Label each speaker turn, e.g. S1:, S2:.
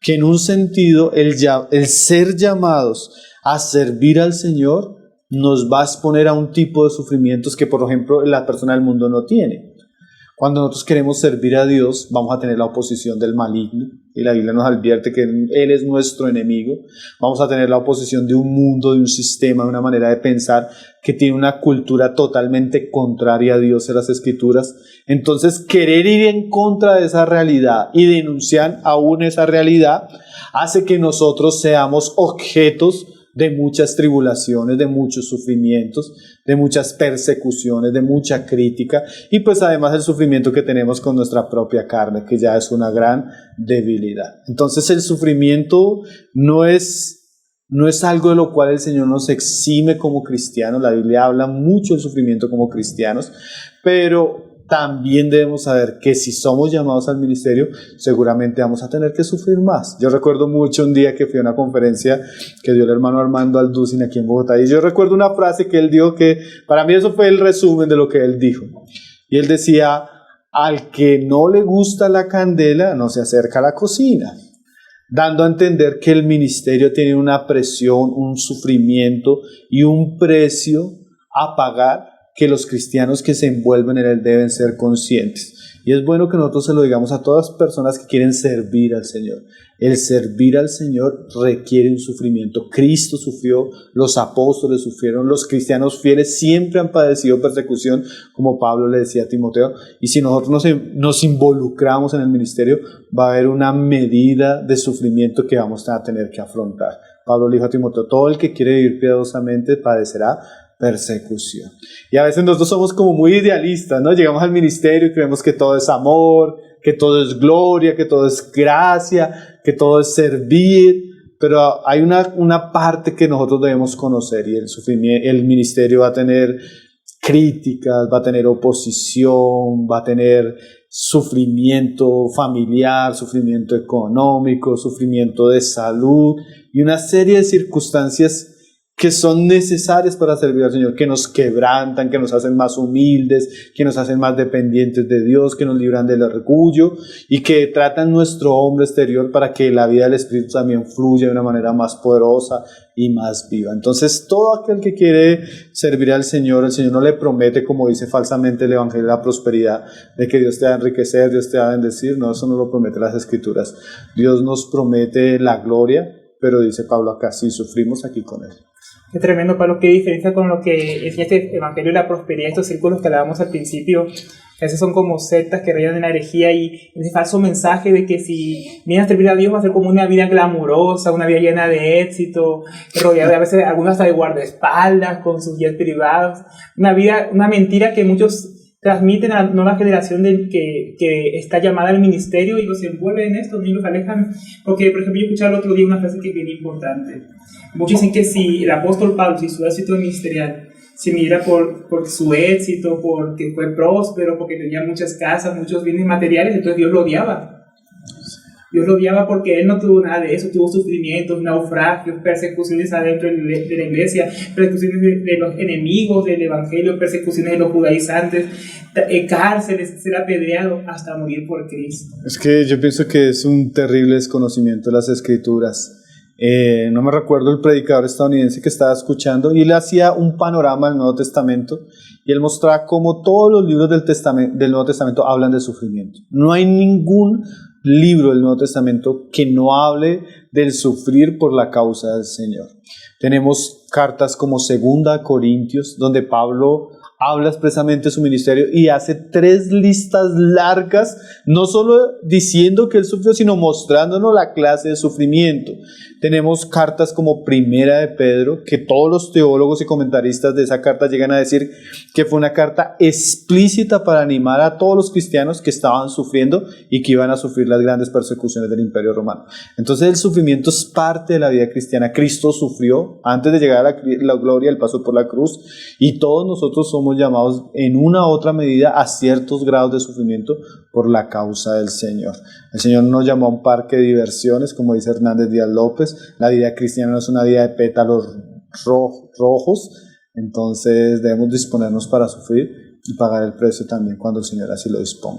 S1: que en un sentido el ser llamados a servir al Señor nos va a exponer a un tipo de sufrimientos que, por ejemplo, la persona del mundo no tiene. Cuando nosotros queremos servir a Dios, vamos a tener la oposición del maligno, y la Biblia nos advierte que Él es nuestro enemigo. Vamos a tener la oposición de un mundo, de un sistema, de una manera de pensar que tiene una cultura totalmente contraria a Dios en las Escrituras. Entonces, querer ir en contra de esa realidad y denunciar aún esa realidad hace que nosotros seamos objetos de muchas tribulaciones, de muchos sufrimientos, de muchas persecuciones, de mucha crítica, y pues además el sufrimiento que tenemos con nuestra propia carne, que ya es una gran debilidad. Entonces el sufrimiento no es algo de lo cual el Señor nos exime como cristianos. La Biblia habla mucho del sufrimiento como cristianos, pero también debemos saber que si somos llamados al ministerio, seguramente vamos a tener que sufrir más. Yo recuerdo mucho un día que fui a una conferencia que dio el hermano Armando Alducin aquí en Bogotá, y yo recuerdo una frase que él dijo que para mí eso fue el resumen de lo que él dijo. Y él decía: al que no le gusta la candela, no se acerca a la cocina, dando a entender que el ministerio tiene una presión, un sufrimiento y un precio a pagar que los cristianos que se envuelven en él deben ser conscientes. Y es bueno que nosotros se lo digamos a todas las personas que quieren servir al Señor. El servir al Señor requiere un sufrimiento. Cristo sufrió, los apóstoles sufrieron, los cristianos fieles siempre han padecido persecución, como Pablo le decía a Timoteo. Y si nosotros nos involucramos en el ministerio, va a haber una medida de sufrimiento que vamos a tener que afrontar. Pablo le dijo a Timoteo: todo el que quiere vivir piadosamente padecerá persecución. Y a veces nosotros somos como muy idealistas, ¿no? Llegamos al ministerio y creemos que todo es amor, que todo es gloria, que todo es gracia, que todo es servir, pero hay una parte que nosotros debemos conocer, y el ministerio va a tener críticas, va a tener oposición, va a tener sufrimiento familiar, sufrimiento económico, sufrimiento de salud y una serie de circunstancias que son necesarias para servir al Señor, que nos quebrantan, que nos hacen más humildes, que nos hacen más dependientes de Dios, que nos libran del orgullo y que tratan nuestro hombre exterior para que la vida del Espíritu también fluya de una manera más poderosa y más viva. Entonces, todo aquel que quiere servir al Señor, el Señor no le promete, como dice falsamente el Evangelio de la prosperidad, de que Dios te va a enriquecer, Dios te va a bendecir. No, eso no lo promete las Escrituras. Dios nos promete la gloria, pero dice Pablo acá: sí, sufrimos aquí con Él.
S2: Qué tremendo, Pablo, qué diferencia con lo que es este Evangelio de la prosperidad, estos círculos que hablábamos al principio, que a veces son como sectas que rayan en la herejía, y ese falso mensaje de que si vienes a servir a Dios va a ser como una vida glamurosa, una vida llena de éxito, rodeada a veces algunos hasta de guardaespaldas, con sus jets privados, una mentira que muchos transmiten a la nueva generación que está llamada al ministerio, y los envuelven en esto y los alejan. Porque, por ejemplo, yo escuché el otro día una frase que es bien importante. Muchos dicen que si el apóstol Pablo, si su éxito ministerial se mira por su éxito, porque fue próspero, porque tenía muchas casas, muchos bienes materiales, entonces Dios lo odiaba. Dios lo odiaba porque él no tuvo nada de eso, tuvo sufrimientos, naufragios, persecuciones adentro de la iglesia, persecuciones de los enemigos del evangelio, persecuciones de los judaizantes, cárceles, ser apedreado hasta morir por Cristo.
S1: Es que yo pienso que es un terrible desconocimiento de las Escrituras. No me recuerdo el predicador estadounidense que estaba escuchando, y él hacía un panorama del Nuevo Testamento, y él mostraba cómo todos los libros del Nuevo Testamento hablan de sufrimiento. No hay ningún libro del Nuevo Testamento que no hable del sufrir por la causa del Señor. Tenemos cartas como 2 Corintios, donde Pablo habla expresamente de su ministerio y hace 3 listas largas, no solo diciendo que él sufrió, sino mostrándonos la clase de sufrimiento. Tenemos cartas como 1 de Pedro, que todos los teólogos y comentaristas de esa carta llegan a decir que fue una carta explícita para animar a todos los cristianos que estaban sufriendo y que iban a sufrir las grandes persecuciones del Imperio Romano. Entonces el sufrimiento es parte de la vida cristiana. Cristo sufrió antes de llegar a la gloria, él pasó por la cruz, y todos nosotros somos llamados en una u otra medida a ciertos grados de sufrimiento por la causa del Señor. El Señor nos llamó a un parque de diversiones, como dice Hernández Díaz López. La vida cristiana no es una vida de pétalos rojos, entonces debemos disponernos para sufrir y pagar el precio también cuando el Señor así lo disponga.